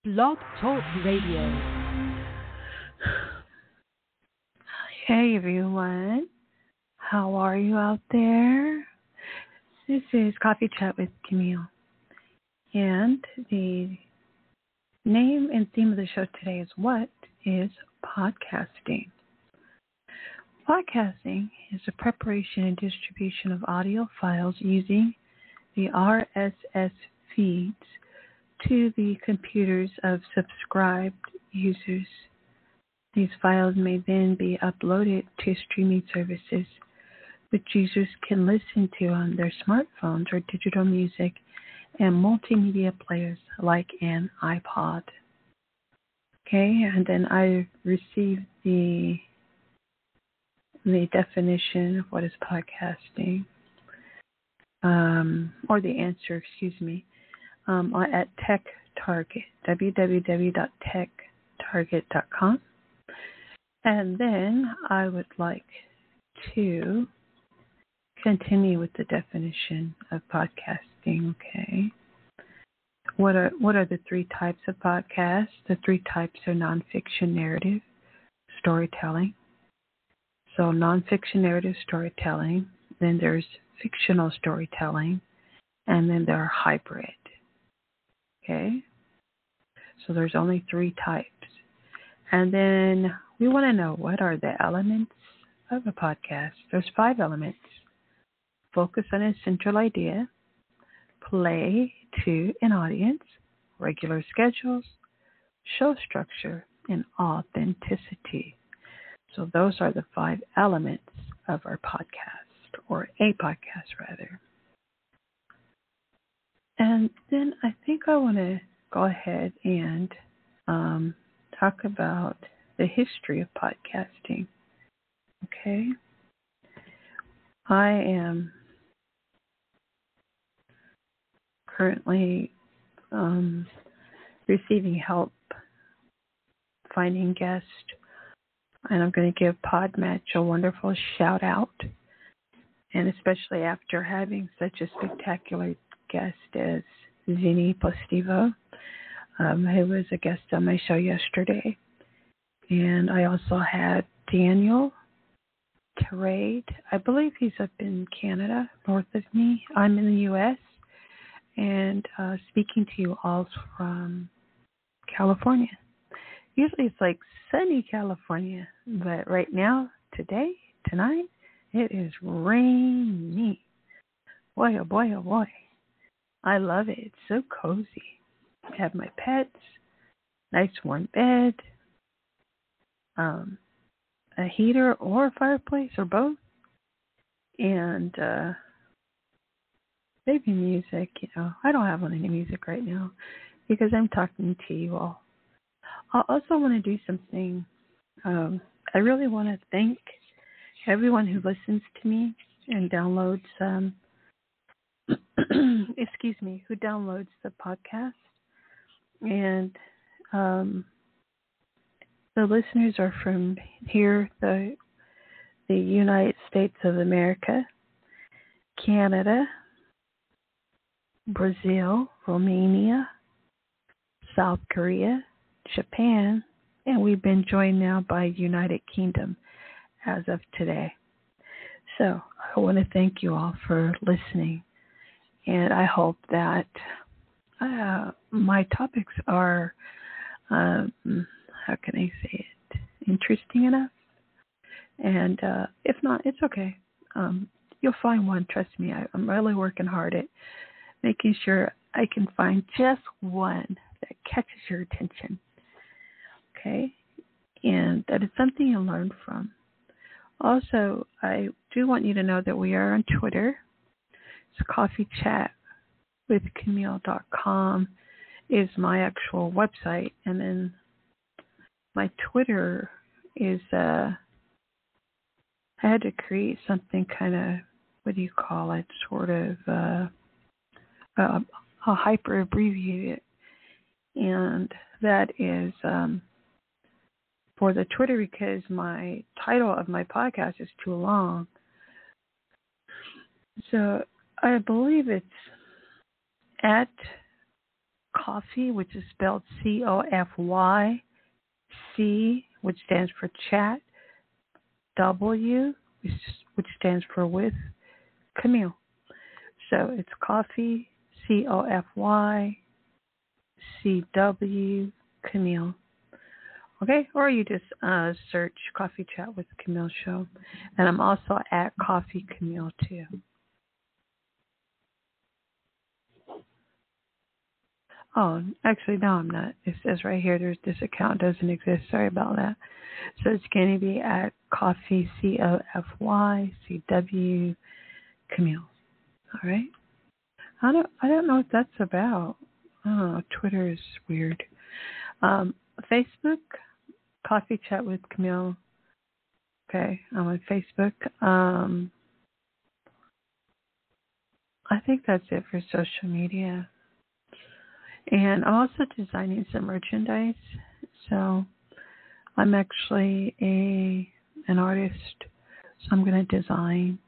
Blog Talk Radio. Hey everyone, how are you out there? This is Coffee Chat with Camille, and the name and theme of the show today is What is Podcasting? Podcasting is the preparation and distribution of audio files using the RSS feeds to the computers of subscribed users. These files may then be uploaded to streaming services which users can listen to on their smartphones or digital music and multimedia players like an iPod. Okay, and then I received the definition of what is podcasting, or the answer, at TechTarget, www.techtarget.com. And then I would like to continue with the definition of podcasting, okay? What are the three types of podcasts? The three types are nonfiction, narrative, storytelling. So nonfiction, narrative, storytelling. Then there's fictional storytelling. And then there are hybrid. Okay? So there's only three types. And then we want to know, what are the elements of a podcast? There's 5 elements. Focus on a central idea, play to an audience, regular schedules, show structure, and authenticity. So those are the 5 elements of our podcast, or a podcast rather. And then I think I want to go ahead and talk about the history of podcasting. Okay? I am currently receiving help finding guests, and I'm going to give Podmatch a wonderful shout out, and especially after having such a spectacular guest as Vinny Postivo, who was a guest on my show yesterday. And I also had Daniel Terade. I believe he's up in Canada, north of me. I'm in the U.S. and speaking to you all from California. Usually it's like sunny California, but right now, tonight, it is rainy. Boy, oh boy, oh boy. I love it. It's so cozy. I have my pets, nice warm bed, a heater or a fireplace or both, and maybe music. I don't have any music right now because I'm talking to you all. I also want to do something. I really want to thank everyone who listens to me and downloads who downloads the podcast. And the listeners are from here, the United States of America, Canada, Brazil, Romania, South Korea, Japan, and we've been joined now by United Kingdom as of today. So I want to thank you all for listening, and I hope that my topics are, how can I say it, interesting enough. And if not, it's okay. You'll find one, trust me. I'm really working hard at making sure I can find just one that catches your attention. Okay? And that is something you'll learn from. Also, I do want you to know that we are on Twitter. It's Coffee Chat with Camille.com is my actual website. And then my Twitter is, I had to create something kind of, what do you call it, sort of, I'll hyper abbreviate it. And that is for the Twitter, because my title of my podcast is too long. So I believe it's at Coffee, which is spelled COFY, C, which stands for chat, W, which stands for with, Camille. So it's Coffee, COFY, CW, Camille. Okay, or you just search Coffee Chat with Camille Show. And I'm also at Coffee Camille too. Oh, actually, no, I'm not. It says right here, this account doesn't exist. Sorry about that. So it's going to be at Coffee, COFY, CW, Camille. All right. I don't know what that's about. Oh, Twitter is weird. Facebook, Coffee Chat with Camille. Okay, I'm on Facebook. I think that's it for social media. And I'm also designing some merchandise. So I'm actually an artist. So I'm going to design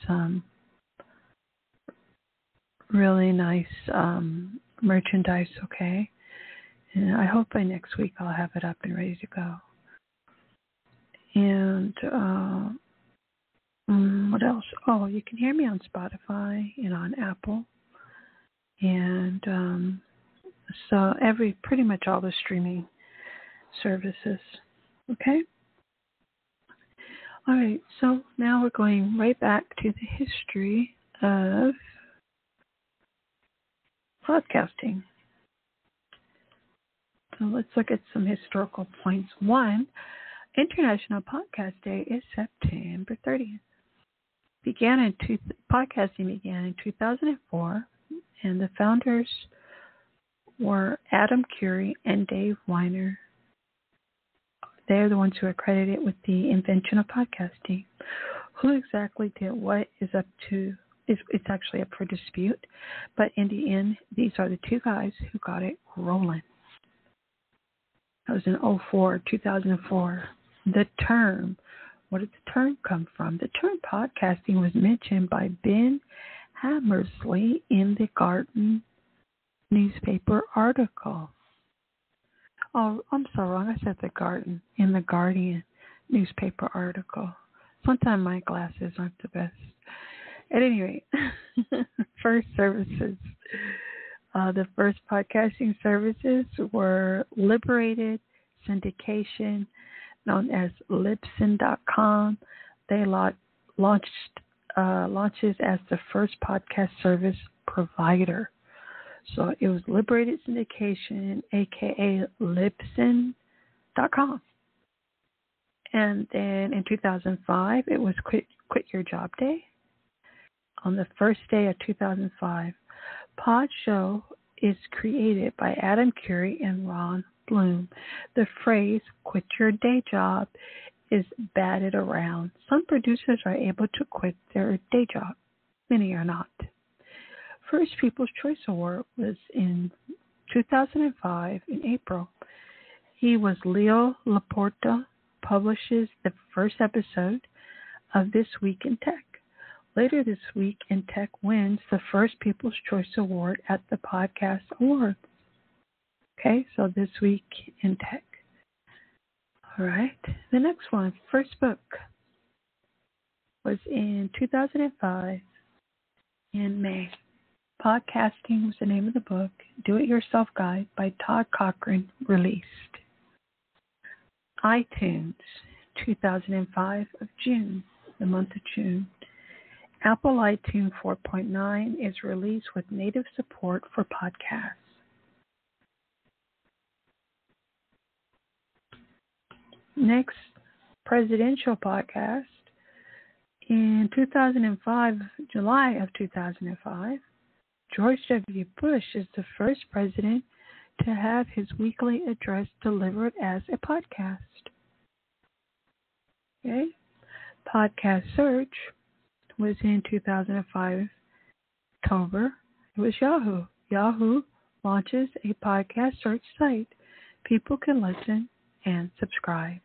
some really nice merchandise, okay? And I hope by next week I'll have it up and ready to go. And what else? Oh, you can hear me on Spotify and on Apple. And so pretty much all the streaming services. Okay? All right, so now we're going right back to the history of podcasting. So let's look at some historical points. One, International Podcast Day is September 30th. Podcasting began in 2004, and the founders were Adam Curry and Dave Weiner. They're the ones who are credited with the invention of podcasting. Who exactly did what is up to, it's actually up for dispute, but in the end, these are the two guys who got it rolling. That was in 2004. The term, where did the term come from? The term podcasting was mentioned by Ben Hammersley in the Garden newspaper article. Oh, I'm so wrong. I said the Garden, in the Guardian newspaper article. Sometimes my glasses aren't the best. At any rate, first services. The first podcasting services were Liberated Syndication, known as Libsyn.com. They launches as the first podcast service provider. So it was Liberated Syndication, a.k.a. Libsyn.com. And then in 2005, it was Quit Your Job Day. On the first day of 2005, Pod Show is created by Adam Curry and Ron Bloom. The phrase, quit your day job, is batted around. Some producers are able to quit their day job. Many are not. First People's Choice Award was in 2005 in April. He was Leo Laporta, publishes the first episode of This Week in Tech. Later this week in Tech wins the first People's Choice Award at the Podcast Awards. Okay, so This Week in Tech. All right, the next one, first book, was in 2005 in May. Podcasting was the name of the book. Do-It-Yourself Guide by Todd Cochran, released. iTunes, 2005 of June, the month of June. Apple iTunes 4.9 is released with native support for podcasts. Next, presidential podcast. In 2005, July of 2005, George W. Bush is the first president to have his weekly address delivered as a podcast. Okay. Podcast search was in 2005, October. It was Yahoo. Yahoo launches a podcast search site. People can listen and subscribe.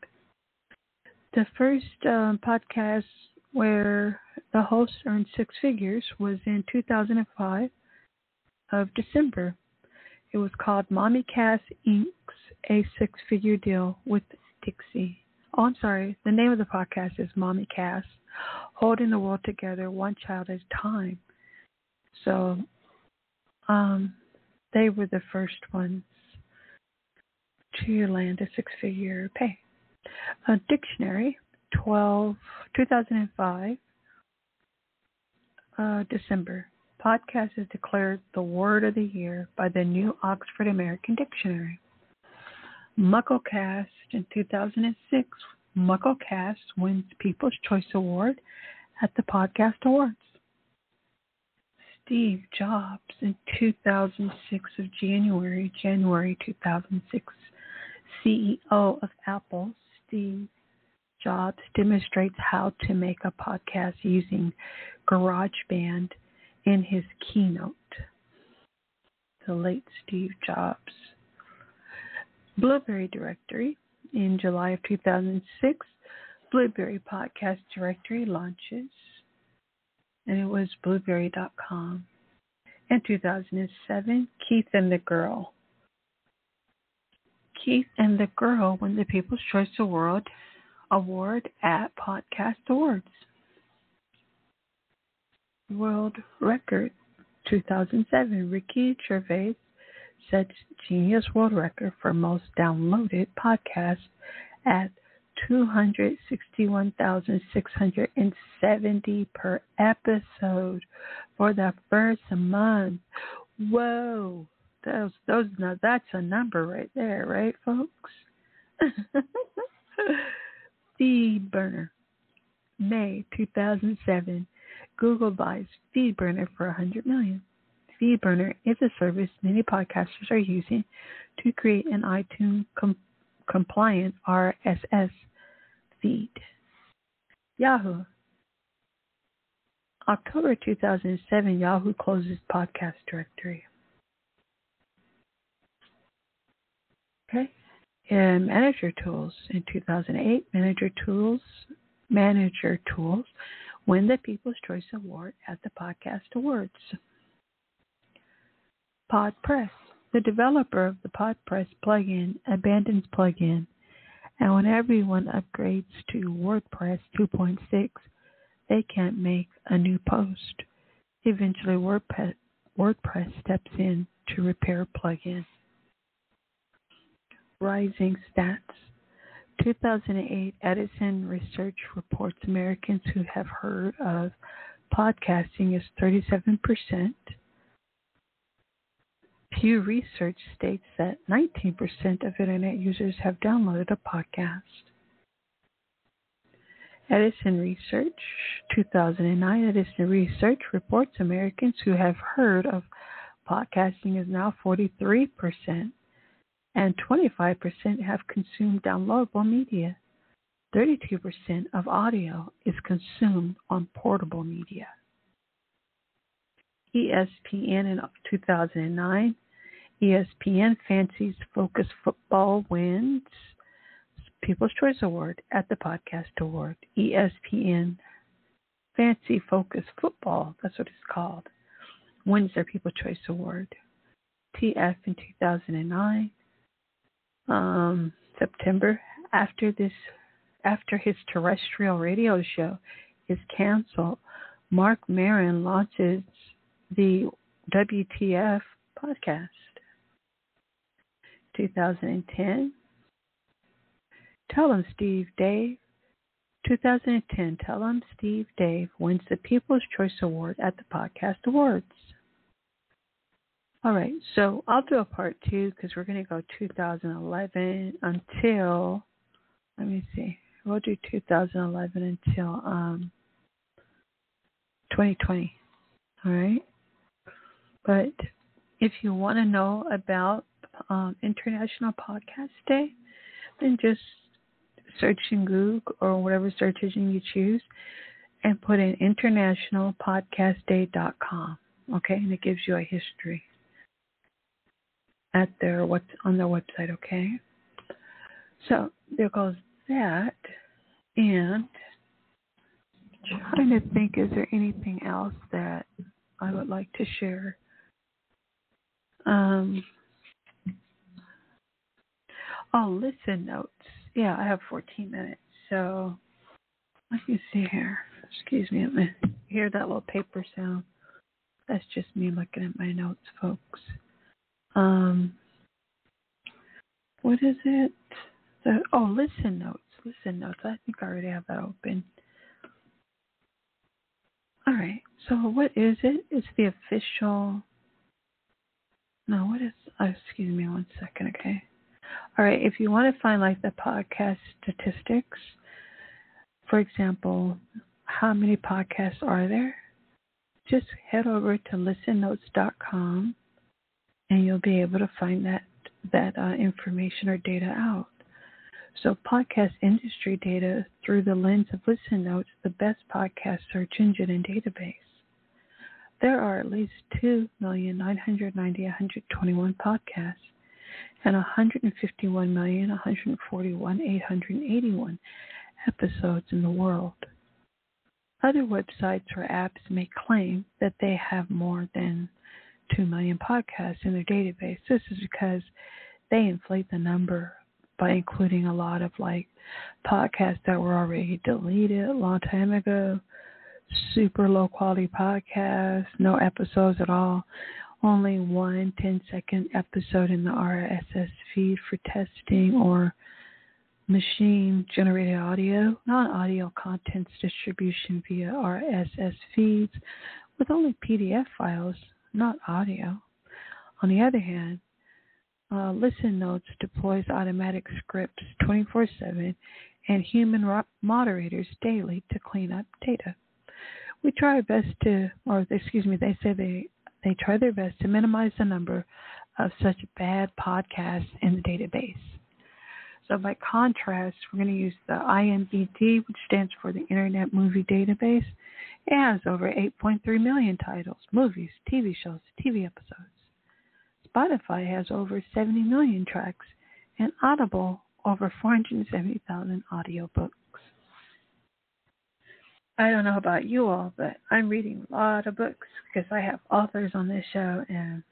The first podcast where the host earned six figures was in 2005 of December. It was called Mommy Cass Inc.'s A Six-Figure Deal with Dixie. Oh, I'm sorry. The name of the podcast is Mommy Cass, Holding the World Together One Child at a Time. So they were the first ones to land a six-figure pay. A dictionary, 2005, December. Podcast is declared the word of the year by the New Oxford American Dictionary. Mugglecast in 2006. Mugglecast wins People's Choice Award at the Podcast Awards. Steve Jobs in 2006 of January 2006. CEO of Apple, Steve Jobs demonstrates how to make a podcast using GarageBand in his keynote. The late Steve Jobs. Blueberry Directory in July of 2006. Blueberry Podcast Directory launches, and it was blueberry.com. In 2007, Keith and the Girl. Keith and the Girl win the People's Choice Award at Podcast Awards. World Record 2007, Ricky Gervais sets Genius World Record for most downloaded podcast at 261,670 per episode for the first month. Whoa. Now that's a number right there, right, folks? FeedBurner, May 2007. Google buys FeedBurner for $100 million. FeedBurner is a service many podcasters are using to create an iTunes compliant RSS feed. Yahoo. October 2007, Yahoo closes podcast directory. Okay. And Manager Tools in 2008, Manager Tools win the People's Choice Award at the Podcast Awards. PodPress. The developer of the PodPress plugin abandons plugin, and when everyone upgrades to WordPress 2.6, they can't make a new post. Eventually, WordPress steps in to repair plugin. Rising Stats. 2008, Edison Research reports Americans who have heard of podcasting is 37%. Pew Research states that 19% of Internet users have downloaded a podcast. Edison Research, 2009, Edison Research reports Americans who have heard of podcasting is now 43%, and 25% have consumed downloadable media. 32% of audio is consumed on portable media. ESPN in 2009, ESPN Fancies Focus Football wins People's Choice Award at the Podcast Award. ESPN Fancy Focus Football, that's what it's called, wins their People's Choice Award. TF in 2009, September, after his terrestrial radio show is canceled, Mark Maron launches the WTF podcast. 2010, Tell 'em Steve Dave. 2010, Tell 'em Steve Dave wins the People's Choice Award at the Podcast Awards. All right, so I'll do a part 2 because we're going to go 2011 until, let me see, we'll do 2011 until 2020. All right, but if you want to know about International Podcast Day, then just search in Google or whatever search engine you choose and put in internationalpodcastday.com. Okay, and it gives you a history on their website. Okay, so there goes that. And trying to think, is there anything else that I would like to share? Oh, listen notes. Yeah, I have 14 minutes. So let me see here. Excuse me. Hear that little paper sound? That's just me looking at my notes, folks. What is it? Listen notes. Listen notes. I think I already have that open. All right. So what is it? It's the official. No, what is? Excuse me 1 second, okay? All right. If you want to find like the podcast statistics, for example, how many podcasts are there? Just head over to listennotes.com and you'll be able to find that information or data out. So podcast industry data through the lens of Listen Notes, the best podcast search engine and database. There are at least 2,990,121 podcasts and 151,141,881 episodes in the world. Other websites or apps may claim that they have more than 2 million podcasts in their database. This is because they inflate the number by including a lot of like podcasts that were already deleted a long time ago, super low quality podcasts, no episodes at all, only 1 10-second episode in the RSS feed for testing, or machine generated audio, non-audio contents distribution via RSS feeds with only PDF files, not audio. On the other hand, Listen Notes deploys automatic scripts 24/7 and human moderators daily to clean up data. We try our best they say they try their best to minimize the number of such bad podcasts in the database. So by contrast, we're going to use the IMDb, which stands for the Internet Movie Database. It has over 8.3 million titles, movies, TV shows, TV episodes. Spotify has over 70 million tracks, and Audible over 470,000 audiobooks. I don't know about you all, but I'm reading a lot of books because I have authors on this show, and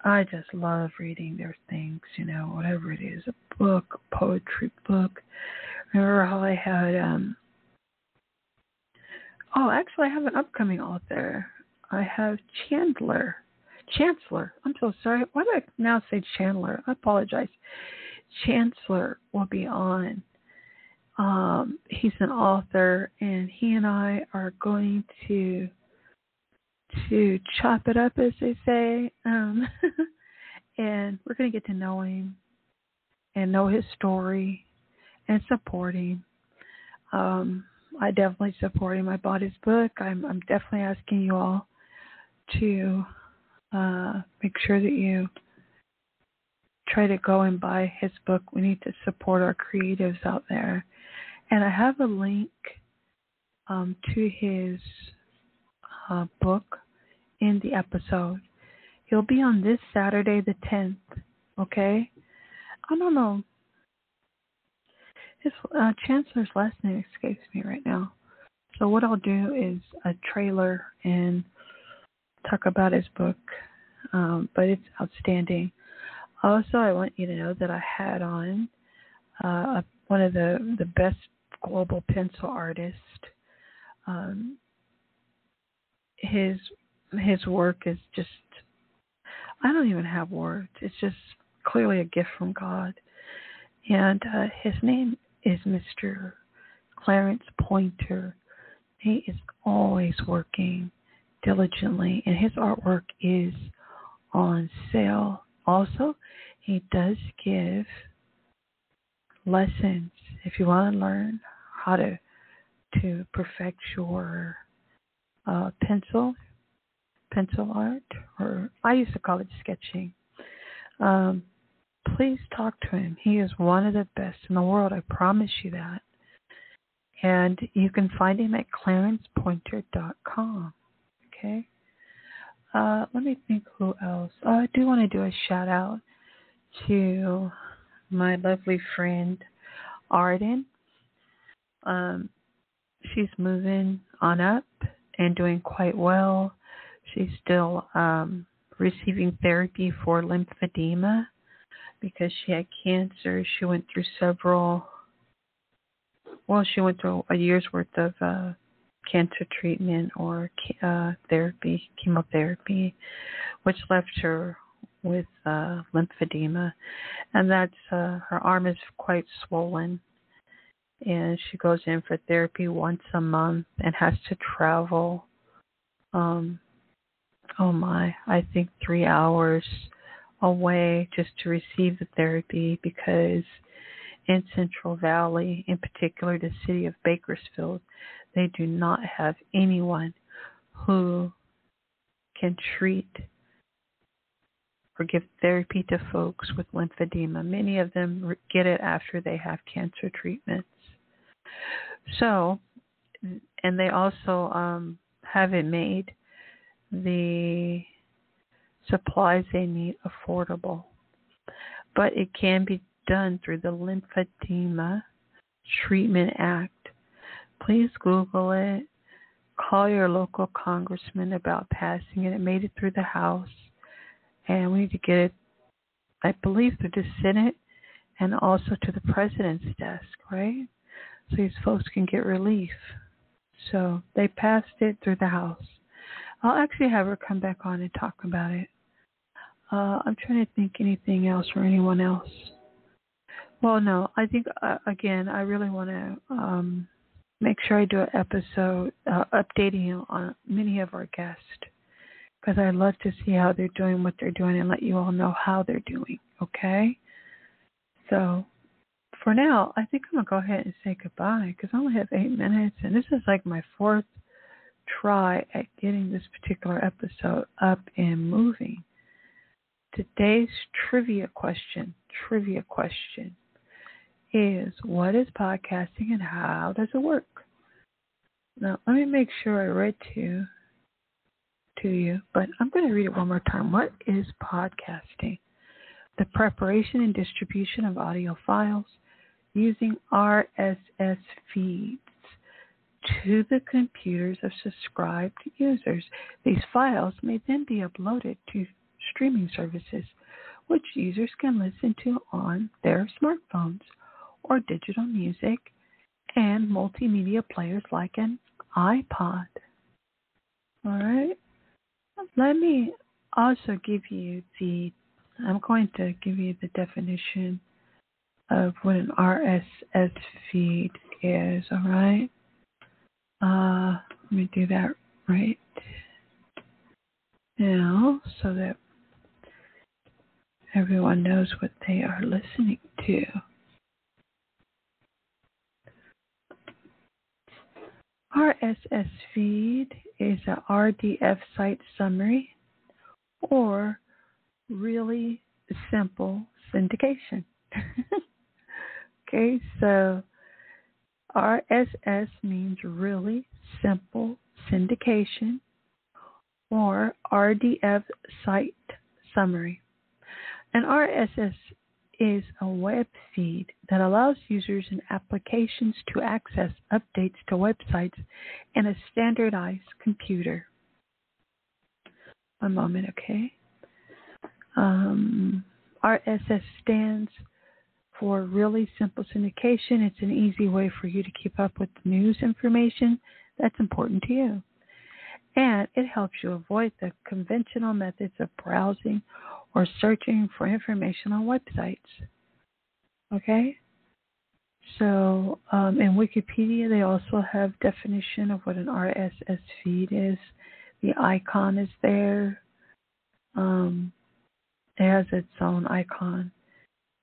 I just love reading their things, whatever it is, a book, a poetry book. Remember how I had, I have an upcoming author. I have Chancellor. I'm so sorry. Why do I now say Chandler? I apologize. Chancellor will be on. He's an author, and he and I are going to chop it up, as they say, and we're going to get to know him and know his story and support him. I definitely support him. I bought his book. I'm definitely asking you all to make sure that you try to go and buy his book. We need to support our creatives out there. And I have a link to his book in the episode. He'll be on this Saturday the 10th, okay? I don't know. His Chancellor's last name escapes me right now. So what I'll do is a trailer and talk about his book, but it's outstanding. Also, I want you to know that I had on one of the best global pencil artists. His work is just, I don't even have words. It's just clearly a gift from God. And his name is Mr. Clarence Pointer. He is always working diligently, and his artwork is on sale. Also, he does give lessons if you want to learn how to perfect your pencil art, or I used to call it sketching. Please talk to him. He is one of the best in the world. I promise you that. And you can find him at clarencepointer.com. Okay? Let me think who else. I do want to do a shout out to my lovely friend Arden. She's moving on up and doing quite well. She's still receiving therapy for lymphedema. because she had cancer. She went through she went through a year's worth of cancer treatment or chemotherapy, which left her with lymphedema. And that's her arm is quite swollen. And she goes in for therapy once a month and has to travel, I think 3 hours away just to receive the therapy, because in Central Valley, in particular the city of Bakersfield, they do not have anyone who can treat or give therapy to folks with lymphedema. Many of them get it after they have cancer treatments. So, and they also haven't made the supplies they need affordable. But it can be done through the Lymphedema Treatment Act. Please Google it. Call your local congressman about passing it. It made it through the House. And we need to get it, I believe, through the Senate and also to the president's desk, right? So these folks can get relief. So they passed it through the House. I'll actually have her come back on and talk about it. I'm trying to think anything else or anyone else. Well, no, I think, again, I really want to make sure I do an episode updating you on many of our guests, because I love to see how they're doing, what they're doing, and let you all know how they're doing, okay? So for now, I think I'm going to go ahead and say goodbye, because I only have 8 minutes, and this is like my 4th try at getting this particular episode up and moving. Today's trivia question is, what is podcasting and how does it work? Now, let me make sure I read to you, but I'm going to read it one more time. What is podcasting? The preparation and distribution of audio files using RSS feeds to the computers of subscribed users. These files may then be uploaded to streaming services, which users can listen to on their smartphones, or digital music and multimedia players like an iPod. All right. Let me also give you I'm going to give you the definition of what an RSS feed is, all right? Let me do that right now so that everyone knows what they are listening to. RSS feed is a RDF site summary, or really simple syndication. Okay, so RSS means really simple syndication, or RDF site summary. An RSS is a web feed that allows users and applications to access updates to websites in a standardized computer. One moment, okay? RSS stands for really simple syndication. It's an easy way for you to keep up with news information that's important to you. And it helps you avoid the conventional methods of browsing or searching for information on websites. Okay? So in Wikipedia, they also have definition of what an RSS feed is. The icon is there. It has its own icon.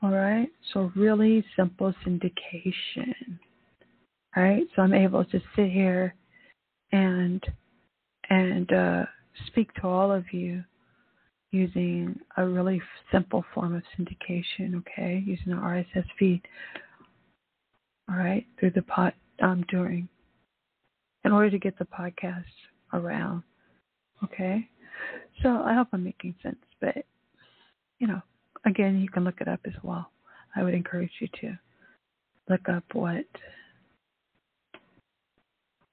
All right? So really simple syndication. All right? So I'm able to sit here and speak to all of you using a really simple form of syndication, okay, using an RSS feed, all right, through the in order to get the podcast around, okay? So I hope I'm making sense, but, again, you can look it up as well. I would encourage you to look up what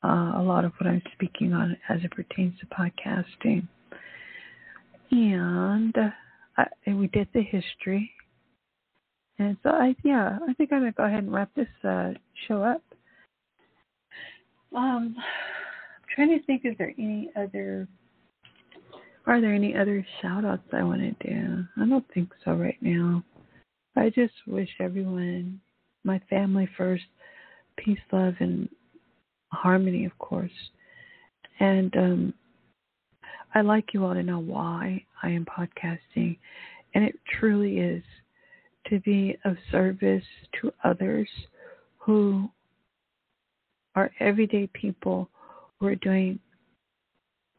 a lot of what I'm speaking on as it pertains to podcasting. And we did the history. And so I think I'm gonna go ahead and wrap this show up. I'm trying to think, are there any other shout outs I want to do? I don't think so right now. I just wish everyone, my family first, peace, love, and harmony, of course. And I'd like you all to know why I am podcasting. And it truly is to be of service to others who are everyday people who are doing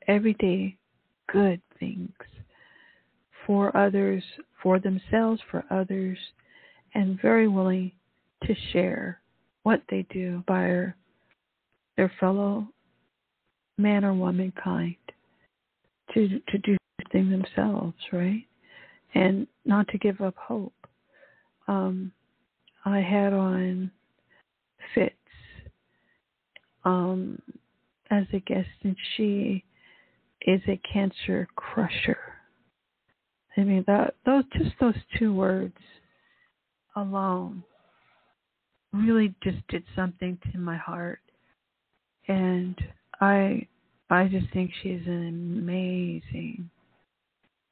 everyday good things for others, for themselves, for others, and very willing to share what they do by their fellow man or womankind to do things themselves, right? And not to give up hope. I had on Fitz as a guest, and she is a cancer crusher. I mean, those two words alone really just did something to my heart, and I just think she's an amazing,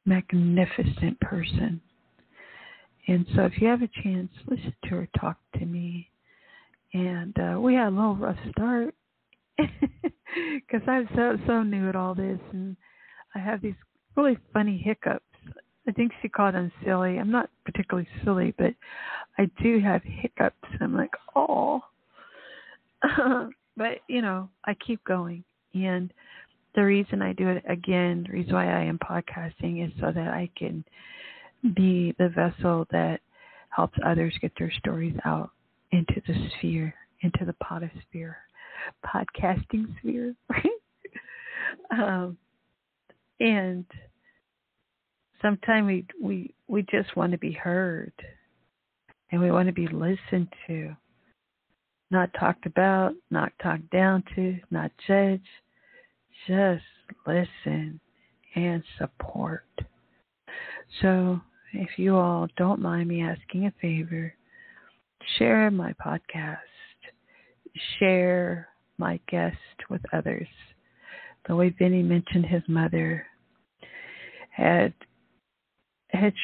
magnificent person. And so if you have a chance, listen to her talk to me. And we had a little rough start because I'm so new at all this, and I have these really funny hiccups. I think she called them silly. I'm not particularly silly, but I do have hiccups. I'm like, oh. But, I keep going. And the reason I do it again, the reason why I am podcasting is so that I can be the vessel that helps others get their stories out into the sphere, into the potosphere, podcasting sphere. And sometimes we just want to be heard, and we want to be listened to, not talked about, not talked down to, not judged. Just listen and support. So if you all don't mind me asking a favor, share my podcast, share my guest with others. The way Vinny mentioned his mother had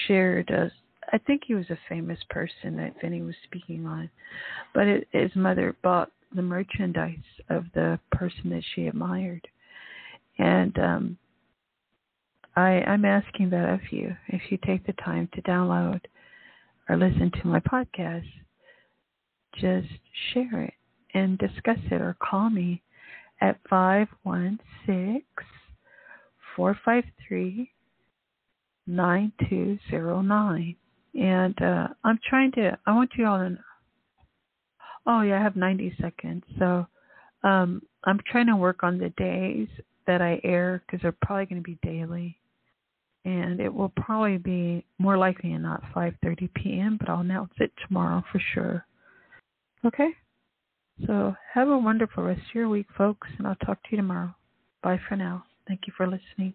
shared us. I think he was a famous person that Vinny was speaking on, but his mother bought the merchandise of the person that she admired. And I'm asking that of you. If you take the time to download or listen to my podcast, just share it and discuss it, or call me at 516-453-9209. And I want you all to know. Oh, yeah, I have 90 seconds. So I'm trying to work on the days that I air, because they're probably going to be daily. And it will probably be more likely than not 5:30 p.m., but I'll announce it tomorrow for sure. Okay? So have a wonderful rest of your week, folks, and I'll talk to you tomorrow. Bye for now. Thank you for listening.